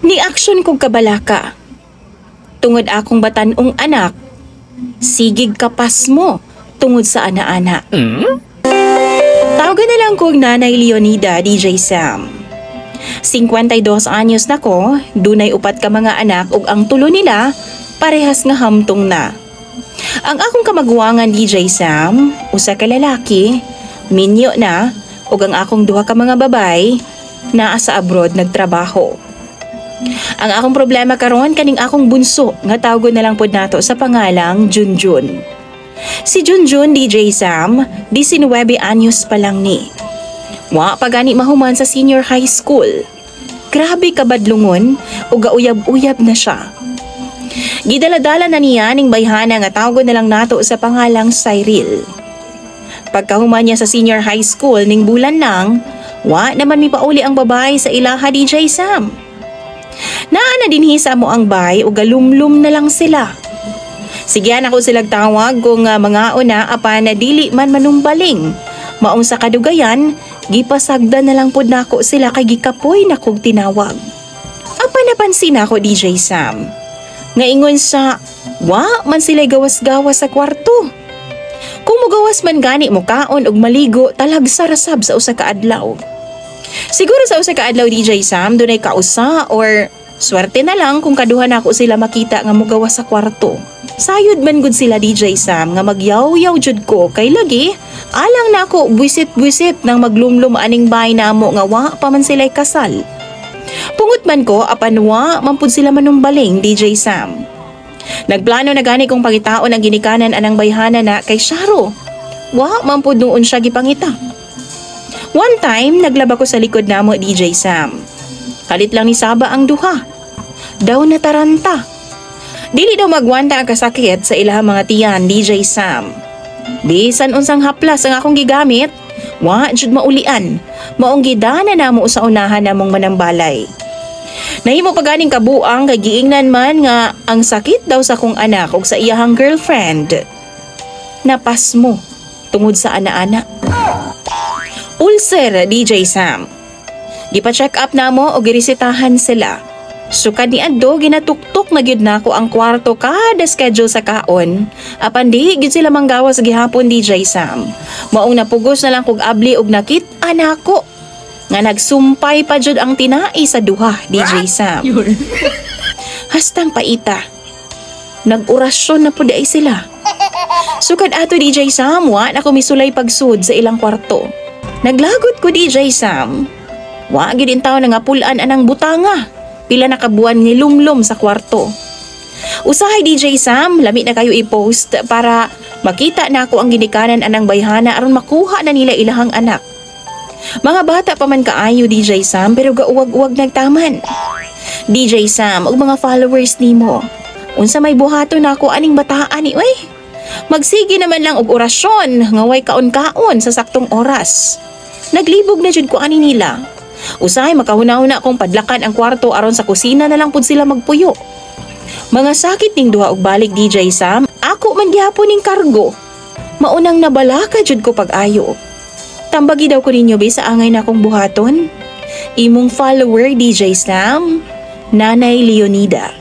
Ni aksyon kong kabalaka. Tungod akong batanong anak, sigig kapas mo tungod sa ana-ana. Tawagan na lang kong Nanay Leonida, DJ Sam. 52 anyos na ko, dunay upat ka mga anak ug ang tulo nila parehas nga hamtong na. Ang akong kamaguwangan, DJ Sam, usa ka lalaki, minyo na, ug ang akong duha ka mga babay naa sa abroad nagtrabaho. Ang akong problema karon kaning akong bunso nga tawgon na lang pod nato sa pangalang Junjun. Si Junjun, DJ Sam, 19 anyos pa lang ni. Wa pa gani mahuman sa senior high school. Grabe kabadlungon o gauyab-uyab na siya. Gidaladala na niya ning bayhana nga tawgon na lang nato sa pangalang Cyril. Pagkahuman niya sa senior high school ning bulan lang, wa naman mipauli ang babae sa ilaha, DJ Sam. Naana dinhi sa mo ang bay o galumlum na lang sila. Sigyan ako silang tawag kung mga una apan na dili man manumbaling. Maong sa kadugayan, gipasagda na lang pod nako sila kay gikapoy na kog tinawag. Apan napansin ako, DJ Sam, nga ingon sa wa man sila gawas-gawas sa kwarto. Kung mugawas man gani mo kaon og maligo talag sarasab sa usa ka adlaw. Siguro sa usa ka adlaw, DJ Sam, dunay kausa or swerte na lang kung kaduha na ako sila makita nga mugawas sa kwarto. Sayod man gud sila, DJ Sam, nga magyaw-yaw jud ko kay lagi alang na ako buisit-buisit nang maglumlum aning bahay namo nga wa pa man sila'y kasal. Pungot man ko apan wa man pud sila manumbaling, DJ Sam. Nagplano na gani kong pangitaon ang ginikanan anang bayhana na kay Sharo. Wa man pud noon siya gipangita. One time, naglaba ko sa likod namo, DJ Sam. Kalit lang ni Saba ang duha. Daw nataranta. Dili daw magwanta ang kasakit sa ilang mga tiyan, DJ Sam. Bisan unsang haplas ang akong gigamit, wa jud maulian. Maong gidana namo sa unahan namong manambalay. Nahimo pa ganing kabuang kay giingnan man nga ang sakit daw sa kong anak ug sa iyahang girlfriend. Napas mo tungod sa ana-ana. Ulcer, DJ Sam. Gipa-check up na mo o girisitahan sila. Sukad ni adto ginatuktok na gyud nako ang kwarto kada schedule sa kaon. Apan di gyud sila manggawas gihapon, DJ Sam. Maong napugos na lang kog abli og nakit-a nako nga nagsumpay pa jud ang tinai sa duha, DJ Sam. Hastang paita. Nag-orasyon na pud ay sila. Sukad ato, DJ Sam, wa na ko misulay pagsud sa ilang kwarto. Naglagot ko, DJ Sam. Wa gyud intaw nga pulan anang butanga. Pila na kabuan ni lumlum sa kwarto. Usahay, DJ Sam, lami na kayo i-post para makita na ako ang ginikanan anang bayhana aron makuha na nila ilahang anak. Mga bata pa man kaayo, DJ Sam, pero gauwag-uwag nagtaman. DJ Sam, og mga followers nimo. Unsa may buhato na ako aning bataan ni oy. Magsige naman lang og orasyon nga way kaon-kaon sa saktong oras. Naglibog na jud ko ani nila. Usahay makahuna-huna akong padlakan ang kwarto aron sa kusina na lang pud sila magpuyo. Mga sakit ning duha og balik, DJ Sam, ako man gihapon ning kargo. Maunang nabalaka jud ko pag-ayo. Tambagi daw ko ninyo sa angay na akong buhaton. Imong follower, DJ Sam, Nanay Leonida.